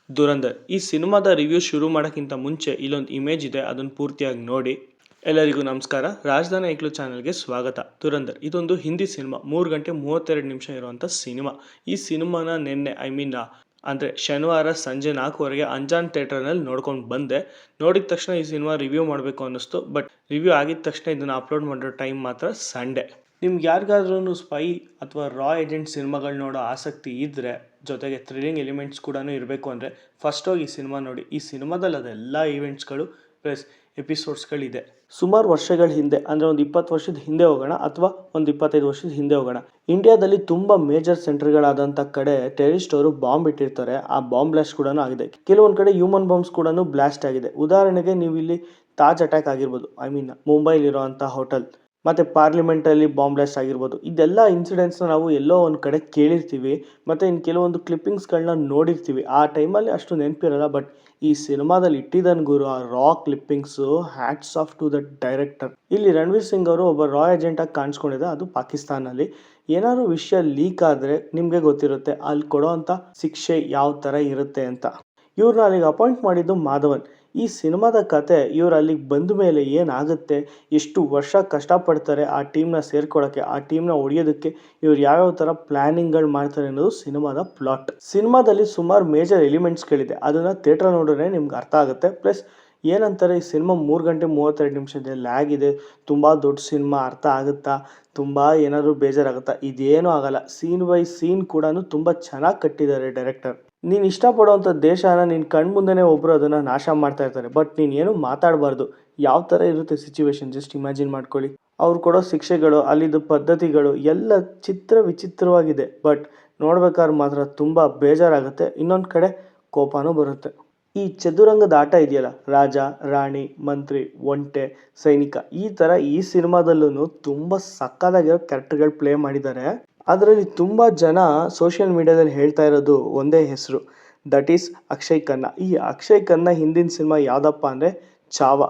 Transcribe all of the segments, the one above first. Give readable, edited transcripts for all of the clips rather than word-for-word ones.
ದುರಂಧರ್ ಈ ಸಿನಿಮಾದ ರಿವ್ಯೂ ಶುರು ಮಾಡೋಕ್ಕಿಂತ ಮುಂಚೆ ಇಲ್ಲೊಂದು ಇಮೇಜ್ ಇದೆ, ಅದನ್ನು ಪೂರ್ತಿಯಾಗಿ ನೋಡಿ. ಎಲ್ಲರಿಗೂ ನಮಸ್ಕಾರ, ರಾಜಧಾನಿ ಐಕ್ಳು ಚಾನಲ್ಗೆ ಸ್ವಾಗತ. ದುರಂಧರ್ ಇದೊಂದು ಹಿಂದಿ ಸಿನಿಮಾ, 3 ಗಂಟೆ 32 ನಿಮಿಷ ಇರುವಂಥ ಸಿನಿಮಾ. ಈ ಸಿನಿಮಾನ ನಿನ್ನೆ ಅಂದರೆ ಶನಿವಾರ ಸಂಜೆ 4:15 ಅಂಜಾನ್ ಥಿಯೇಟರ್ನಲ್ಲಿ ನೋಡ್ಕೊಂಡು ಬಂದೆ. ನೋಡಿದ ತಕ್ಷಣ ಈ ಸಿನಿಮಾ ರಿವ್ಯೂ ಮಾಡಬೇಕು ಅನ್ನಿಸ್ತು. ಬಟ್ ರಿವ್ಯೂ ಆಗಿದ ತಕ್ಷಣ ಇದನ್ನು ಅಪ್ಲೋಡ್ ಮಾಡೋ ಟೈಮ್ ಮಾತ್ರ ಸಂಡೇ. ನಿಮ್ಗೆ ಯಾರಿಗಾದ್ರೂ ಸ್ಪೈ ಅಥವಾ ರಾ ಏಜೆಂಟ್ ಸಿನಿಮಾಗಳು ನೋಡೋ ಆಸಕ್ತಿ ಇದ್ದರೆ, ಜೊತೆಗೆ ಥ್ರಿಲ್ಲಿಂಗ್ ಎಲಿಮೆಂಟ್ಸ್ ಕೂಡ ಇರಬೇಕು ಅಂದರೆ ಫಸ್ಟ್ ಹೋಗಿ ಈ ಸಿನಿಮಾ ನೋಡಿ. ಈ ಸಿನಿಮಾದಲ್ಲಿ ಅದೆಲ್ಲ ಈವೆಂಟ್ಸ್ಗಳು ಪ್ಲಸ್ ಎಪಿಸೋಡ್ಸ್ಗಳಿದೆ. ಸುಮಾರು ವರ್ಷಗಳ ಹಿಂದೆ, ಅಂದರೆ ಒಂದು 20 ವರ್ಷದ ಹಿಂದೆ ಹೋಗೋಣ ಅಥವಾ ಒಂದು 25 ವರ್ಷದ ಹಿಂದೆ ಹೋಗೋಣ. ಇಂಡಿಯಾದಲ್ಲಿ ತುಂಬ ಮೇಜರ್ ಸೆಂಟರ್ಗಳಾದಂಥ ಕಡೆ ಟೆರರಿಸ್ಟ್ ಅವರು ಬಾಂಬ್ ಇಟ್ಟಿರ್ತಾರೆ. ಆ ಬಾಂಬ್ ಬ್ಲಾಸ್ಟ್ ಕೂಡ ಆಗಿದೆ. ಕೆಲವೊಂದು ಕಡೆ ಹ್ಯೂಮನ್ ಬಾಂಬ್ಸ್ ಕೂಡ ಬ್ಲಾಸ್ಟ್ ಆಗಿದೆ. ಉದಾಹರಣೆಗೆ ನೀವು ಇಲ್ಲಿ ತಾಜ್ ಅಟ್ಯಾಕ್ ಆಗಿರ್ಬೋದು, ಮುಂಬೈಲಿರುವಂಥ ಹೋಟೆಲ್, ಮತ್ತು ಪಾರ್ಲಿಮೆಂಟಲ್ಲಿ ಬಾಂಬ್ ಬ್ಲಾಸ್ಟ್ ಆಗಿರ್ಬೋದು. ಇದೆಲ್ಲ ಇನ್ಸಿಡೆಂಟ್ಸ್ನ ನಾವು ಎಲ್ಲೋ ಒಂದು ಕಡೆ ಕೇಳಿರ್ತೀವಿ, ಮತ್ತು ಇನ್ನು ಕೆಲವೊಂದು ಕ್ಲಿಪ್ಪಿಂಗ್ಸ್ಗಳನ್ನ ನೋಡಿರ್ತೀವಿ. ಆ ಟೈಮಲ್ಲಿ ಅಷ್ಟು ನೆನಪಿರಲ್ಲ. ಬಟ್ ಈ ಸಿನಿಮಾದಲ್ಲಿ ಇಟ್ಟಿದ್ದನ್ ಗುರು, ಆ raw clippings, hats off to the director. ಇಲ್ಲಿ ರಣವೀರ್ ಸಿಂಗ್ ಅವರು ಒಬ್ಬ ರಾ ಏಜೆಂಟಾಗಿ ಕಾಣಿಸ್ಕೊಂಡಿದೆ, ಅದು ಪಾಕಿಸ್ತಾನಲ್ಲಿ. ಏನಾದ್ರು ವಿಷಯ ಲೀಕ್ ಆದರೆ ನಿಮಗೆ ಗೊತ್ತಿರುತ್ತೆ ಅಲ್ಲಿ ಕೊಡೋ ಅಂಥ ಶಿಕ್ಷೆ ಯಾವ ಥರ ಇರುತ್ತೆ ಅಂತ. ಇವ್ರನ್ನ ಅಲ್ಲಿಗೆ ಅಪಾಯಿಂಟ್ ಮಾಡಿದ್ದು ಮಾಧವನ್. ಈ ಸಿನಿಮಾದ ಕತೆ ಇವ್ರು ಅಲ್ಲಿಗೆ ಬಂದ ಮೇಲೆ ಏನಾಗುತ್ತೆ, ಎಷ್ಟು ವರ್ಷ ಕಷ್ಟಪಡ್ತಾರೆ ಆ ಟೀಮ್ನ ಸೇರ್ಕೊಳ್ಳೋಕ್ಕೆ, ಆ ಟೀಮ್ನ ಹೊಡೆಯೋದಕ್ಕೆ ಇವ್ರು ಯಾವ್ಯಾವ ಥರ ಪ್ಲ್ಯಾನಿಂಗ್ಗಳು ಮಾಡ್ತಾರೆ ಅನ್ನೋದು ಸಿನಿಮಾದ ಪ್ಲಾಟ್. ಸಿನಿಮಾದಲ್ಲಿ ಸುಮಾರು ಮೇಜರ್ ಎಲಿಮೆಂಟ್ಸ್ಗಳಿದೆ, ಅದನ್ನು ಥಿಯೇಟ್ರ್ ನೋಡಿದ್ರೆ ನಿಮ್ಗೆ ಅರ್ಥ ಆಗುತ್ತೆ. ಪ್ಲಸ್ ಏನಂತಾರೆ, ಈ ಸಿನಿಮಾ 3 ಗಂಟೆ 32 ನಿಮಿಷ ಇದೆ, ಲ್ಯಾಗ್ ಇದೆ, ತುಂಬ ದೊಡ್ಡ ಸಿನಿಮಾ, ಅರ್ಥ ಆಗುತ್ತಾ, ತುಂಬ ಏನಾದರೂ ಬೇಜಾರಾಗುತ್ತಾ? ಇದೇನೂ ಆಗಲ್ಲ. ಸೀನ್ ಬೈ ಸೀನ್ ಕೂಡ ತುಂಬ ಚೆನ್ನಾಗಿ ಕಟ್ಟಿದ್ದಾರೆ ಡೈರೆಕ್ಟರ್. ನೀನು ಇಷ್ಟಪಡೋವಂಥ ದೇಶನ ನಿನ್ನ ಕಣ್ಮುಂದೆನೇ ಒಬ್ಬರು ಅದನ್ನು ನಾಶ ಮಾಡ್ತಾ ಇರ್ತಾರೆ. ಬಟ್ ನೀನು ಏನು ಮಾತಾಡಬಾರ್ದು. ಯಾವ ಥರ ಇರುತ್ತೆ ಸಿಚುವೇಶನ್ ಜಸ್ಟ್ ಇಮ್ಯಾಜಿನ್ ಮಾಡ್ಕೊಳ್ಳಿ. ಅವ್ರು ಕೊಡೋ ಶಿಕ್ಷೆಗಳು, ಅಲ್ಲಿದ್ದು ಪದ್ಧತಿಗಳು ಎಲ್ಲ ವಿಚಿತ್ರವಾಗಿದೆ. ಬಟ್ ನೋಡ್ಬೇಕಾದ್ರೆ ಮಾತ್ರ ತುಂಬ ಬೇಜಾರಾಗುತ್ತೆ. ಇನ್ನೊಂದು ಕಡೆ ಕೋಪನೂ ಬರುತ್ತೆ. ಈ ಚದುರಂಗದ ಆಟ ಇದೆಯಲ್ಲ, ರಾಜ, ರಾಣಿ, ಮಂತ್ರಿ, ಒಂಟೆ, ಸೈನಿಕ, ಈ ಥರ ಈ ಸಿನಿಮಾದಲ್ಲೂ ತುಂಬ ಸಕ್ಕತ್ತಾಗಿರೋ ಕ್ಯಾರೆಕ್ಟರ್ಗಳು ಪ್ಲೇ ಮಾಡಿದ್ದಾರೆ. ಅದರಲ್ಲಿ ತುಂಬ ಜನ ಸೋಷಿಯಲ್ ಮೀಡಿಯಾದಲ್ಲಿ ಹೇಳ್ತಾ ಇರೋದು ಒಂದೇ ಹೆಸರು, ದಟ್ ಈಸ್ ಅಕ್ಷಯ್ ಖನ್ನಾ. ಈ ಅಕ್ಷಯ್ ಖನ್ನಾ ಹಿಂದಿನ ಸಿನಿಮಾ ಯಾವುದಪ್ಪ ಅಂದರೆ ಚಾವ.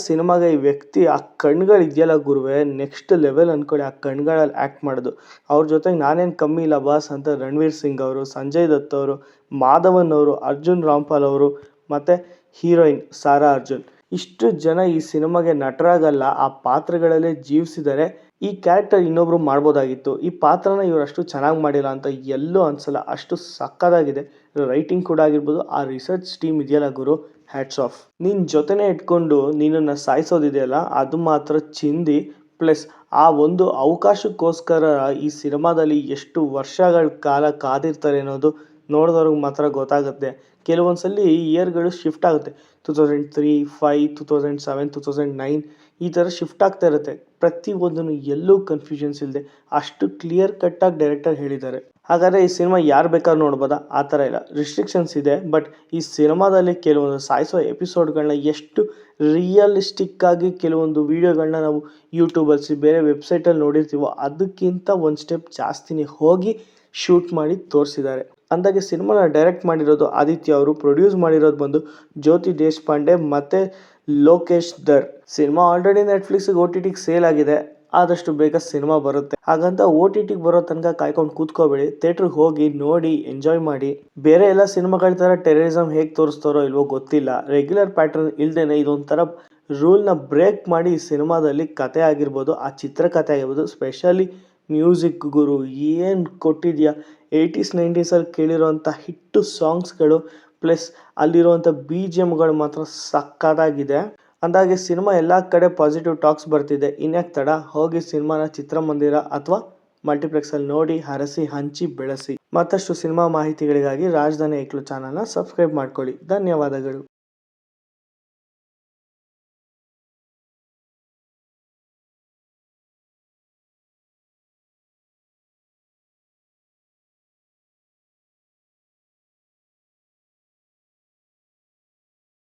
ಸಿನಿಮಾಗೆ ಈ ವ್ಯಕ್ತಿ ಆ ಕಣ್ಗಳು ಇದೆಯಲ್ಲ ಗುರುವೆ, ನೆಕ್ಸ್ಟ್ ಲೆವೆಲ್ ಅಂದ್ಕೊಳ್ಳಿ. ಆ ಕಣ್ಗಳಲ್ಲಿ ಆ್ಯಕ್ಟ್ ಮಾಡೋದು. ಅವ್ರ ಜೊತೆಗೆ ನಾನೇನು ಕಮ್ಮಿ ಇಲ್ಲ ಬಾಸ್ ಅಂತ ರಣವೀರ್ ಸಿಂಗ್ ಅವರು, ಸಂಜಯ್ ದತ್ ಅವರು, ಮಾಧವನ್ ಅವರು, ಅರ್ಜುನ್ ರಾಮ್ಪಾಲ್ ಅವರು, ಮತ್ತು ಹೀರೋಯಿನ್ ಸಾರಾ ಅರ್ಜುನ್, ಇಷ್ಟು ಜನ ಈ ಸಿನಿಮಾಗೆ ನಟರಾಗಲ್ಲ, ಆ ಪಾತ್ರಗಳಲ್ಲೇ ಜೀವಿಸಿದ್ದಾರೆ. ಈ ಕ್ಯಾರೆಕ್ಟರ್ ಇನ್ನೊಬ್ರು ಮಾಡ್ಬೋದಾಗಿತ್ತು, ಈ ಪಾತ್ರನ ಇವರು ಅಷ್ಟು ಚೆನ್ನಾಗಿ ಮಾಡಿಲ್ಲ ಅಂತ ಎಲ್ಲೂ ಅನ್ಸಲ್ಲ. ಅಷ್ಟು ಸಕ್ಕತ್ತಾಗಿದೆ. ರೈಟಿಂಗ್ ಕೂಡ ಆಗಿರ್ಬೋದು. ಆ ರಿಸರ್ಚ್ ಟೀಮ್ ಇದೆಯಲ್ಲ ಗುರು, ಹ್ಯಾಟ್ಸ್ ಆಫ್. ನಿನ್ನ ಜೊತೆನೇ ಇಟ್ಕೊಂಡು ನೀನನ್ನು ಸಾಯಿಸೋದಿದೆಯಲ್ಲ, ಅದು ಮಾತ್ರ ಚಿಂದಿ. ಪ್ಲಸ್ ಆ ಒಂದು ಅವಕಾಶಕ್ಕೋಸ್ಕರ ಈ ಸಿನಿಮಾದಲ್ಲಿ ಎಷ್ಟು ವರ್ಷಗಳ ಕಾಲ ಕಾದಿರ್ತಾರೆ ಅನ್ನೋದು ನೋಡಿದವ್ರಿಗೆ ಮಾತ್ರ ಗೊತ್ತಾಗುತ್ತೆ. ಕೆಲವೊಂದು ಸಲ ಇಯರ್ಗಳು ಶಿಫ್ಟ್ ಆಗುತ್ತೆ. 2003, 5, 2007, 2009 ಈ ಥರ ಶಿಫ್ಟ್ ಆಗ್ತಾ ಇರುತ್ತೆ. ಪ್ರತಿಯೊಂದನ್ನು ಎಲ್ಲೂ ಕನ್ಫ್ಯೂಷನ್ಸ್ ಇಲ್ಲದೆ ಅಷ್ಟು ಕ್ಲಿಯರ್ ಕಟ್ಟಾಗಿ ಡೈರೆಕ್ಟರ್ ಹೇಳಿದ್ದಾರೆ. ಹಾಗಾದರೆ ಈ ಸಿನಿಮಾ ಯಾರು ಬೇಕಾದ್ರೂ ನೋಡ್ಬೋದಾ? ಆ ಥರ ಇಲ್ಲ, ರಿಸ್ಟ್ರಿಕ್ಷನ್ಸ್ ಇದೆ. ಬಟ್ ಈ ಸಿನಿಮಾದಲ್ಲಿ ಕೆಲವೊಂದು ಸಾಯಿಸೋ ಎಪಿಸೋಡ್ಗಳನ್ನ ಎಷ್ಟು ರಿಯಲಿಸ್ಟಿಕ್ಕಾಗಿ ಕೆಲವೊಂದು ವೀಡಿಯೋಗಳನ್ನ ನಾವು ಯೂಟ್ಯೂಬಲ್ಲಿ ಬೇರೆ ವೆಬ್ಸೈಟಲ್ಲಿ ನೋಡಿರ್ತೀವೋ ಅದಕ್ಕಿಂತ ಒಂದು ಸ್ಟೆಪ್ ಜಾಸ್ತಿನೇ ಹೋಗಿ ಶೂಟ್ ಮಾಡಿ ತೋರಿಸಿದ್ದಾರೆ. ಅಂದಾಗೆ ಸಿನಿಮಾನ ಡೈರೆಕ್ಟ್ ಮಾಡಿರೋದು ಆದಿತ್ಯ ಅವರು, ಪ್ರೊಡ್ಯೂಸ್ ಮಾಡಿರೋದು ಬಂದು ಜ್ಯೋತಿ ದೇಶಪಾಂಡೆ ಮತ್ತು ಲೋಕೇಶ್ ದರ್. ಸಿನಿಮಾ ಆಲ್ರೆಡಿ ನೆಟ್ಫ್ಲಿಕ್ಸ್ಗೆ OTTಗೆ ಸೇಲ್ ಆಗಿದೆ. ಆದಷ್ಟು ಬೇಗ ಸಿನಿಮಾ ಬರುತ್ತೆ. ಹಾಗಂತ OTTಗೆ ಬರೋ ತನಕ ಕಾಯ್ಕೊಂಡು ಕೂತ್ಕೋಬೇಡಿ. ಥಿಯೇಟ್ರಿಗೆ ಹೋಗಿ ನೋಡಿ, ಎಂಜಾಯ್ ಮಾಡಿ. ಬೇರೆ ಎಲ್ಲ ಸಿನಿಮಾಗಳ ಥರ ಟೆರರಿಸಮ್ ಹೇಗೆ ತೋರಿಸ್ತಾರೋ ಇಲ್ವೋ ಗೊತ್ತಿಲ್ಲ, ರೆಗ್ಯುಲರ್ ಪ್ಯಾಟರ್ನ್ ಇಲ್ದೇನೆ ಇದೊಂಥರ ರೂಲ್ನ ಬ್ರೇಕ್ ಮಾಡಿ ಈ ಸಿನಿಮಾದಲ್ಲಿ ಕತೆ ಆಗಿರ್ಬೋದು, ಆ ಚಿತ್ರಕಥೆ ಆಗಿರ್ಬೋದು, ಸ್ಪೆಷಲಿ ಮ್ಯೂಸಿಕ್ ಗುರು ಏನು ಕೊಟ್ಟಿದೆಯಾ. 80s 90sಲ್ಲಿ ಕೇಳಿರೋವಂಥ ಹಿಟ್ಟು ಸಾಂಗ್ಸ್ಗಳು ಪ್ಲಸ್ ಅಲ್ಲಿರುವಂಥ BGMಗಳು ಮಾತ್ರ ಸಕ್ಕತ್ತಾಗಿದೆ. ಅಂದಾಗೆ ಸಿನಿಮಾ ಎಲ್ಲ ಕಡೆ ಪಾಸಿಟಿವ್ ಟಾಕ್ಸ್ ಬರ್ತಿದೆ. ಇನ್ಯಾಕೆ ತಡ, ಹೋಗಿ ಸಿನಿಮಾನ ಚಿತ್ರಮಂದಿರ ಅಥವಾ ಮಲ್ಟಿಪ್ಲೆಕ್ಸಲ್ಲಿ ನೋಡಿ, ಹರಸಿ, ಹಂಚಿ, ಬೆಳೆಸಿ. ಮತ್ತಷ್ಟು ಸಿನಿಮಾ ಮಾಹಿತಿಗಳಿಗಾಗಿ ರಾಜಧಾನಿ ಐಕ್ಳು ಚಾನಲ್ನ ಸಬ್ಸ್ಕ್ರೈಬ್ ಮಾಡ್ಕೊಳ್ಳಿ. ಧನ್ಯವಾದಗಳು.